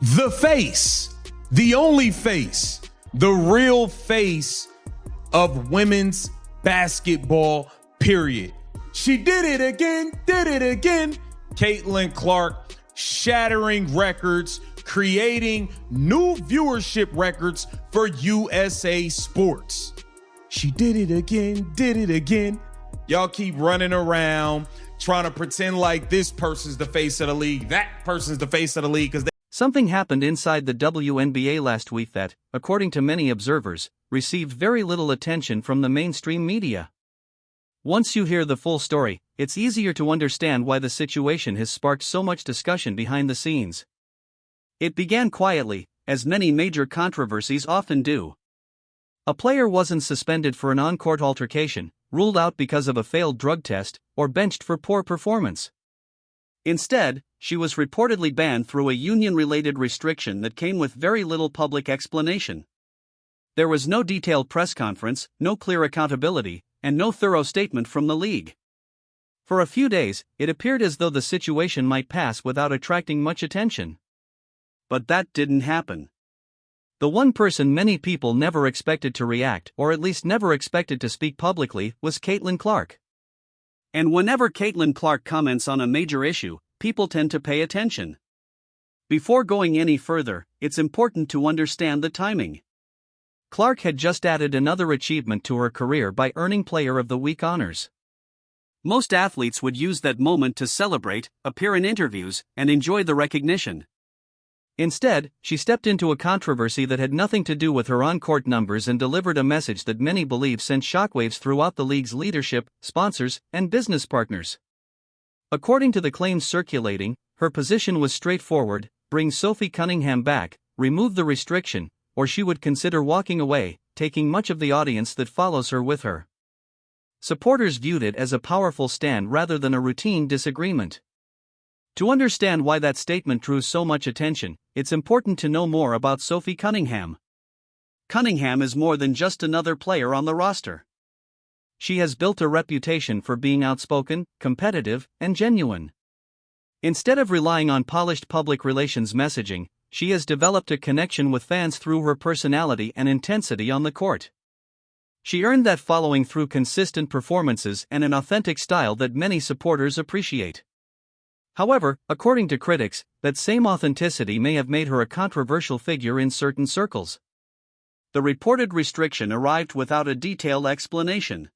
the face, the only face, the real face of women's basketball, period. She did it again, Caitlin Clark, shattering records, creating new viewership records for USA Sports. She did it again. Y'all keep running around trying to pretend like this person's the face of the league, that person's the face of the league, because something happened inside the WNBA last week that, according to many observers, received very little attention from the mainstream media. Once you hear the full story, it's easier to understand why the situation has sparked so much discussion behind the scenes. It began quietly, as many major controversies often do. A player wasn't suspended for an on-court altercation, ruled out because of a failed drug test, or benched for poor performance. Instead, she was reportedly banned through a union-related restriction that came with very little public explanation. There was no detailed press conference, no clear accountability, and no thorough statement from the league. For a few days, it appeared as though the situation might pass without attracting much attention. But that didn't happen. The one person many people never expected to react, or at least never expected to speak publicly, was Caitlin Clark. And whenever Caitlin Clark comments on a major issue, people tend to pay attention. Before going any further, it's important to understand the timing. Clark had just added another achievement to her career by earning Player of the Week honors. Most athletes would use that moment to celebrate, appear in interviews, and enjoy the recognition. Instead, she stepped into a controversy that had nothing to do with her on-court numbers and delivered a message that many believe sent shockwaves throughout the league's leadership, sponsors, and business partners. According to the claims circulating, her position was straightforward: bring Sophie Cunningham back, remove the restriction, or she would consider walking away, taking much of the audience that follows her with her. Supporters viewed it as a powerful stand rather than a routine disagreement. To understand why that statement drew so much attention, it's important to know more about Sophie Cunningham. Cunningham is more than just another player on the roster. She has built a reputation for being outspoken, competitive, and genuine. Instead of relying on polished public relations messaging, she has developed a connection with fans through her personality and intensity on the court. She earned that following through consistent performances and an authentic style that many supporters appreciate. However, according to critics, that same authenticity may have made her a controversial figure in certain circles. The reported restriction arrived without a detailed explanation.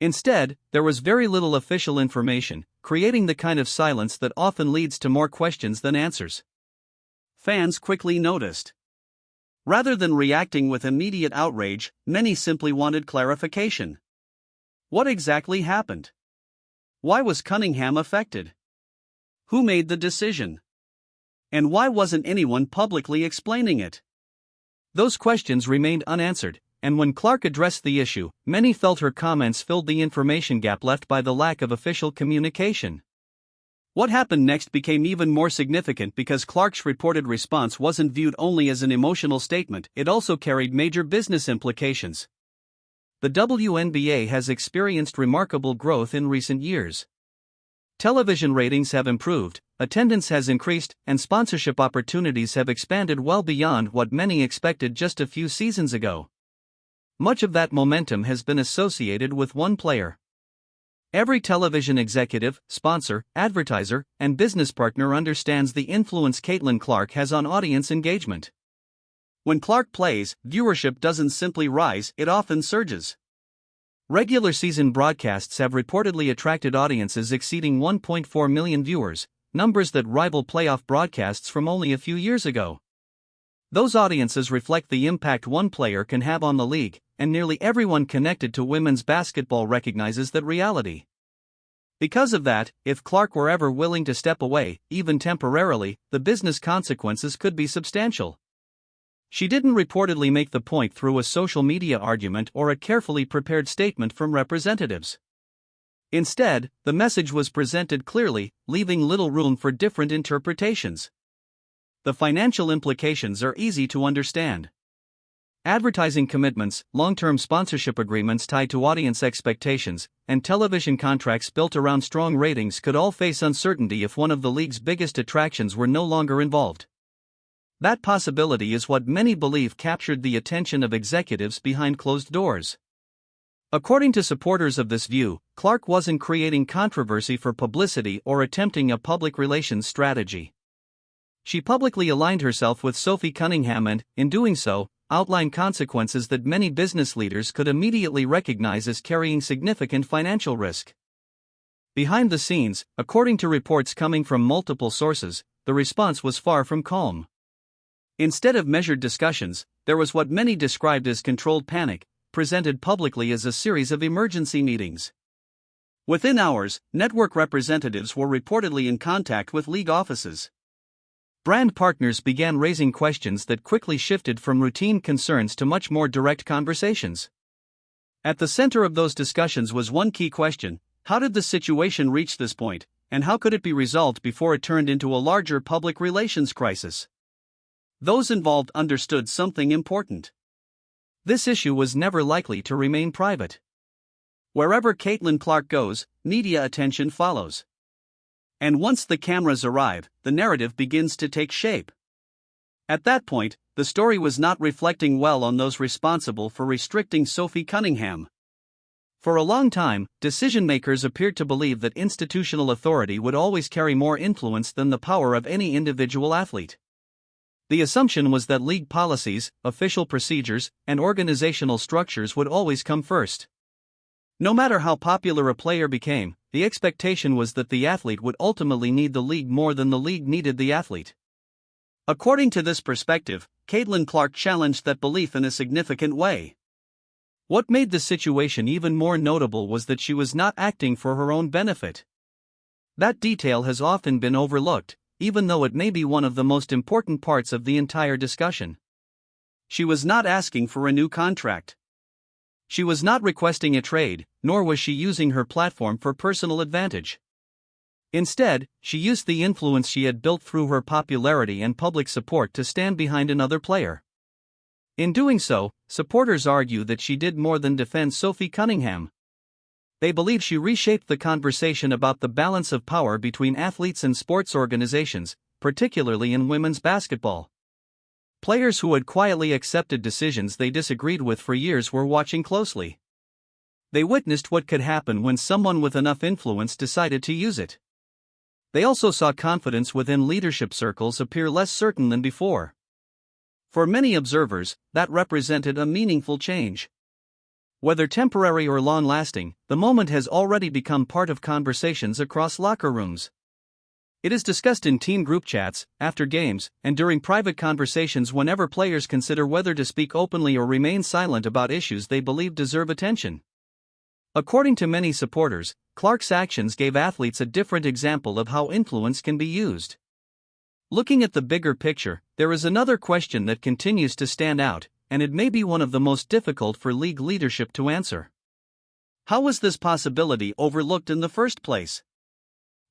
Instead, there was very little official information, creating the kind of silence that often leads to more questions than answers. Fans quickly noticed. Rather than reacting with immediate outrage, many simply wanted clarification. What exactly happened? Why was Cunningham affected? Who made the decision? And why wasn't anyone publicly explaining it? Those questions remained unanswered, and when Clark addressed the issue, many felt her comments filled the information gap left by the lack of official communication. What happened next became even more significant because Clark's reported response wasn't viewed only as an emotional statement, it also carried major business implications. The WNBA has experienced remarkable growth in recent years. Television ratings have improved, attendance has increased, and sponsorship opportunities have expanded well beyond what many expected just a few seasons ago. Much of that momentum has been associated with one player. Every television executive, sponsor, advertiser, and business partner understands the influence Caitlin Clark has on audience engagement. When Clark plays, viewership doesn't simply rise, it often surges. Regular season broadcasts have reportedly attracted audiences exceeding 1.4 million viewers, numbers that rival playoff broadcasts from only a few years ago. Those audiences reflect the impact one player can have on the league, and nearly everyone connected to women's basketball recognizes that reality. Because of that, if Clark were ever willing to step away, even temporarily, the business consequences could be substantial. She didn't reportedly make the point through a social media argument or a carefully prepared statement from representatives. Instead, the message was presented clearly, leaving little room for different interpretations. The financial implications are easy to understand. Advertising commitments, long-term sponsorship agreements tied to audience expectations, and television contracts built around strong ratings could all face uncertainty if one of the league's biggest attractions were no longer involved. That possibility is what many believe captured the attention of executives behind closed doors. According to supporters of this view, Clark wasn't creating controversy for publicity or attempting a public relations strategy. She publicly aligned herself with Sophie Cunningham and, in doing so, outlined consequences that many business leaders could immediately recognize as carrying significant financial risk. Behind the scenes, according to reports coming from multiple sources, the response was far from calm. Instead of measured discussions, there was what many described as controlled panic, presented publicly as a series of emergency meetings. Within hours, network representatives were reportedly in contact with league offices. Brand partners began raising questions that quickly shifted from routine concerns to much more direct conversations. At the center of those discussions was one key question: how did the situation reach this point, and how could it be resolved before it turned into a larger public relations crisis? Those involved understood something important. This issue was never likely to remain private. Wherever Caitlin Clark goes, media attention follows. And once the cameras arrive, the narrative begins to take shape. At that point, the story was not reflecting well on those responsible for restricting Sophie Cunningham. For a long time, decision-makers appeared to believe that institutional authority would always carry more influence than the power of any individual athlete. The assumption was that league policies, official procedures, and organizational structures would always come first. No matter how popular a player became, the expectation was that the athlete would ultimately need the league more than the league needed the athlete. According to this perspective, Caitlin Clark challenged that belief in a significant way. What made the situation even more notable was that she was not acting for her own benefit. That detail has often been overlooked, even though it may be one of the most important parts of the entire discussion. She was not asking for a new contract. She was not requesting a trade, nor was she using her platform for personal advantage. Instead, she used the influence she had built through her popularity and public support to stand behind another player. In doing so, supporters argue that she did more than defend Sophie Cunningham. They believe she reshaped the conversation about the balance of power between athletes and sports organizations, particularly in women's basketball. Players who had quietly accepted decisions they disagreed with for years were watching closely. They witnessed what could happen when someone with enough influence decided to use it. They also saw confidence within leadership circles appear less certain than before. For many observers, that represented a meaningful change. Whether temporary or long-lasting, the moment has already become part of conversations across locker rooms. It is discussed in team group chats, after games, and during private conversations whenever players consider whether to speak openly or remain silent about issues they believe deserve attention. According to many supporters, Clark's actions gave athletes a different example of how influence can be used. Looking at the bigger picture, there is another question that continues to stand out, and it may be one of the most difficult for league leadership to answer. How was this possibility overlooked in the first place?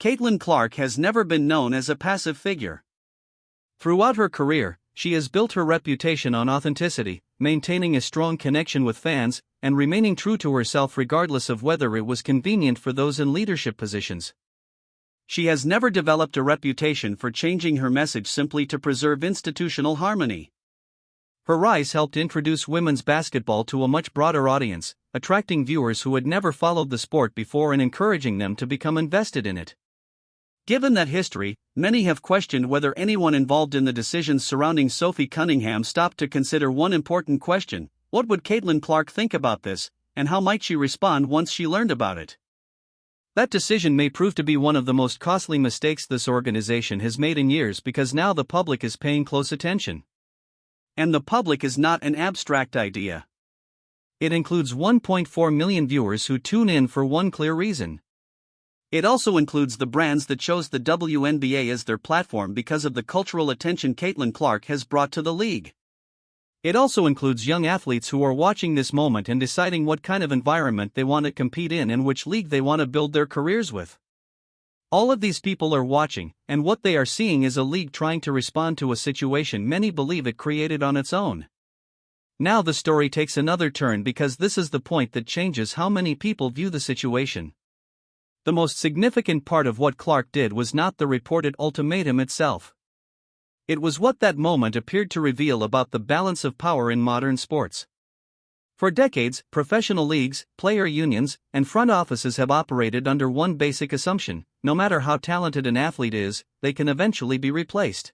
Caitlin Clark has never been known as a passive figure. Throughout her career, she has built her reputation on authenticity, maintaining a strong connection with fans, and remaining true to herself regardless of whether it was convenient for those in leadership positions. She has never developed a reputation for changing her message simply to preserve institutional harmony. Her rise helped introduce women's basketball to a much broader audience, attracting viewers who had never followed the sport before and encouraging them to become invested in it. Given that history, many have questioned whether anyone involved in the decisions surrounding Sophie Cunningham stopped to consider one important question: what would Caitlin Clark think about this, and how might she respond once she learned about it? That decision may prove to be one of the most costly mistakes this organization has made in years, because now the public is paying close attention. And the public is not an abstract idea. It includes 1.4 million viewers who tune in for one clear reason. It also includes the brands that chose the WNBA as their platform because of the cultural attention Caitlin Clark has brought to the league. It also includes young athletes who are watching this moment and deciding what kind of environment they want to compete in and which league they want to build their careers with. All of these people are watching, and what they are seeing is a league trying to respond to a situation many believe it created on its own. Now the story takes another turn, because this is the point that changes how many people view the situation. The most significant part of what Clark did was not the reported ultimatum itself. It was what that moment appeared to reveal about the balance of power in modern sports. For decades, professional leagues, player unions, and front offices have operated under one basic assumption: no matter how talented an athlete is, they can eventually be replaced.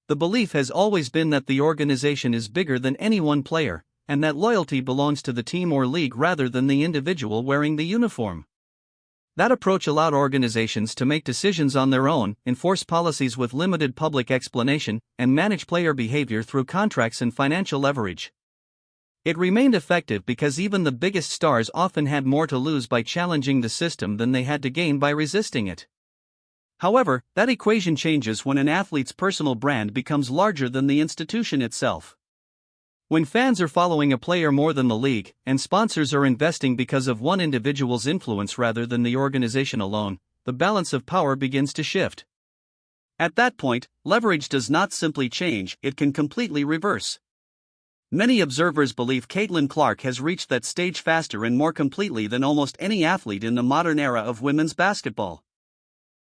The belief has always been that the organization is bigger than any one player, and that loyalty belongs to the team or league rather than the individual wearing the uniform. That approach allowed organizations to make decisions on their own, enforce policies with limited public explanation, and manage player behavior through contracts and financial leverage. It remained effective because even the biggest stars often had more to lose by challenging the system than they had to gain by resisting it. However, that equation changes when an athlete's personal brand becomes larger than the institution itself. When fans are following a player more than the league, and sponsors are investing because of one individual's influence rather than the organization alone, the balance of power begins to shift. At that point, leverage does not simply change, it can completely reverse. Many observers believe Caitlin Clark has reached that stage faster and more completely than almost any athlete in the modern era of women's basketball.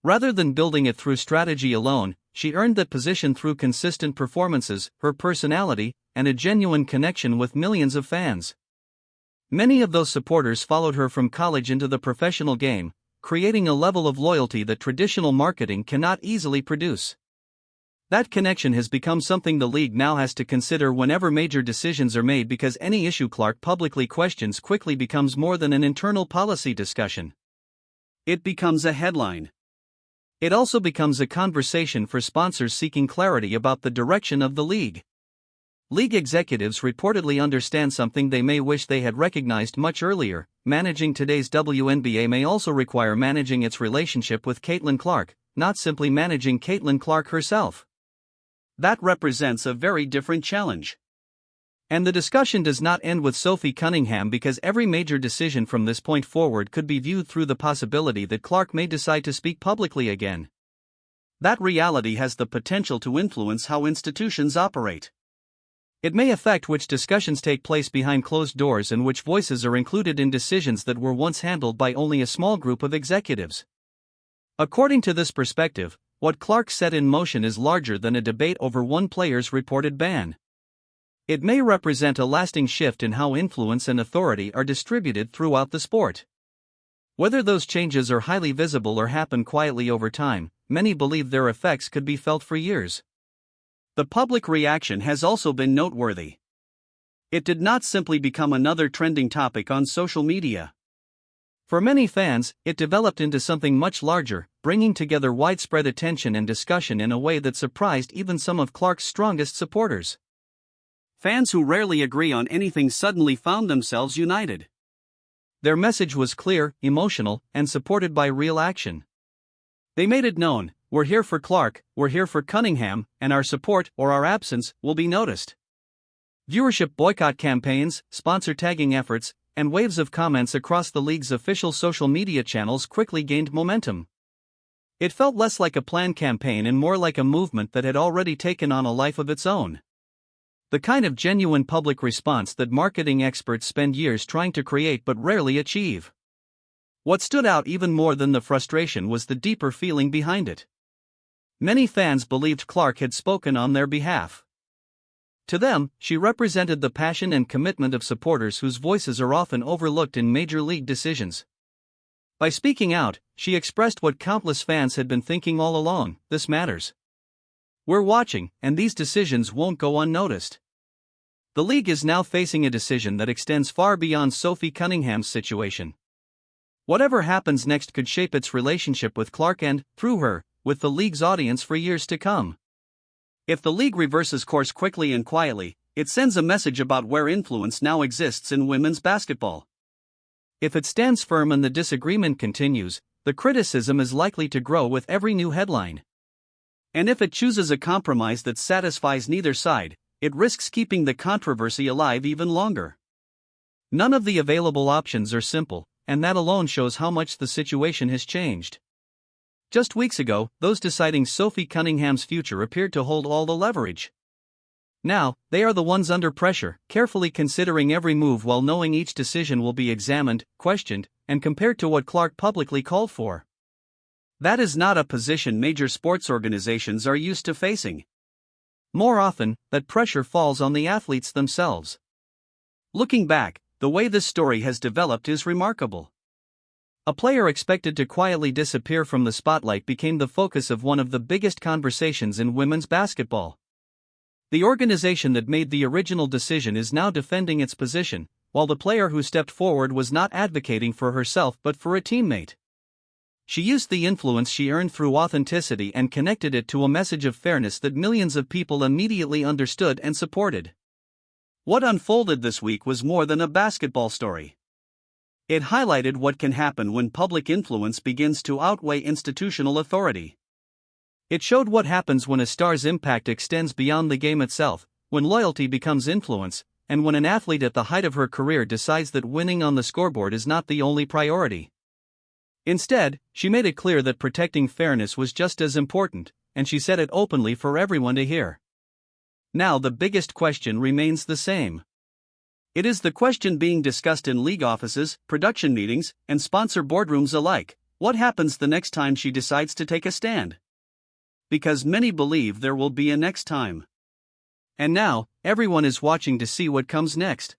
Rather than building it through strategy alone, she earned that position through consistent performances, her personality, and a genuine connection with millions of fans. Many of those supporters followed her from college into the professional game, creating a level of loyalty that traditional marketing cannot easily produce. That connection has become something the league now has to consider whenever major decisions are made, because any issue Clark publicly questions quickly becomes more than an internal policy discussion. It becomes a headline. It also becomes a conversation for sponsors seeking clarity about the direction of the league. League executives reportedly understand something they may wish they had recognized much earlier: managing today's WNBA may also require managing its relationship with Caitlin Clark, not simply managing Caitlin Clark herself. That represents a very different challenge. And the discussion does not end with Sophie Cunningham, because every major decision from this point forward could be viewed through the possibility that Clark may decide to speak publicly again. That reality has the potential to influence how institutions operate. It may affect which discussions take place behind closed doors and which voices are included in decisions that were once handled by only a small group of executives. According to this perspective, what Clark set in motion is larger than a debate over one player's reported ban. It may represent a lasting shift in how influence and authority are distributed throughout the sport. Whether those changes are highly visible or happen quietly over time, many believe their effects could be felt for years. The public reaction has also been noteworthy. It did not simply become another trending topic on social media. For many fans, it developed into something much larger, bringing together widespread attention and discussion in a way that surprised even some of Clark's strongest supporters. Fans who rarely agree on anything suddenly found themselves united. Their message was clear, emotional, and supported by real action. They made it known: we're here for Clark, we're here for Cunningham, and our support, or our absence, will be noticed. Viewership boycott campaigns, sponsor tagging efforts, and waves of comments across the league's official social media channels quickly gained momentum. It felt less like a planned campaign and more like a movement that had already taken on a life of its own. The kind of genuine public response that marketing experts spend years trying to create but rarely achieve. What stood out even more than the frustration was the deeper feeling behind it. Many fans believed Clark had spoken on their behalf. To them, she represented the passion and commitment of supporters whose voices are often overlooked in major league decisions. By speaking out, she expressed what countless fans had been thinking all along: this matters. We're watching, and these decisions won't go unnoticed. The league is now facing a decision that extends far beyond Sophie Cunningham's situation. Whatever happens next could shape its relationship with Clark and, through her, with the league's audience for years to come. If the league reverses course quickly and quietly, it sends a message about where influence now exists in women's basketball. If it stands firm and the disagreement continues, the criticism is likely to grow with every new headline. And if it chooses a compromise that satisfies neither side, it risks keeping the controversy alive even longer. None of the available options are simple, and that alone shows how much the situation has changed. Just weeks ago, those deciding Sophie Cunningham's future appeared to hold all the leverage. Now, they are the ones under pressure, carefully considering every move while knowing each decision will be examined, questioned, and compared to what Clark publicly called for. That is not a position major sports organizations are used to facing. More often, that pressure falls on the athletes themselves. Looking back, the way this story has developed is remarkable. A player expected to quietly disappear from the spotlight became the focus of one of the biggest conversations in women's basketball. The organization that made the original decision is now defending its position, while the player who stepped forward was not advocating for herself but for a teammate. She used the influence she earned through authenticity and connected it to a message of fairness that millions of people immediately understood and supported. What unfolded this week was more than a basketball story. It highlighted what can happen when public influence begins to outweigh institutional authority. It showed what happens when a star's impact extends beyond the game itself, when loyalty becomes influence, and when an athlete at the height of her career decides that winning on the scoreboard is not the only priority. Instead, she made it clear that protecting fairness was just as important, and she said it openly for everyone to hear. Now the biggest question remains the same. It is the question being discussed in league offices, production meetings, and sponsor boardrooms alike: what happens the next time she decides to take a stand? Because many believe there will be a next time. And now, everyone is watching to see what comes next.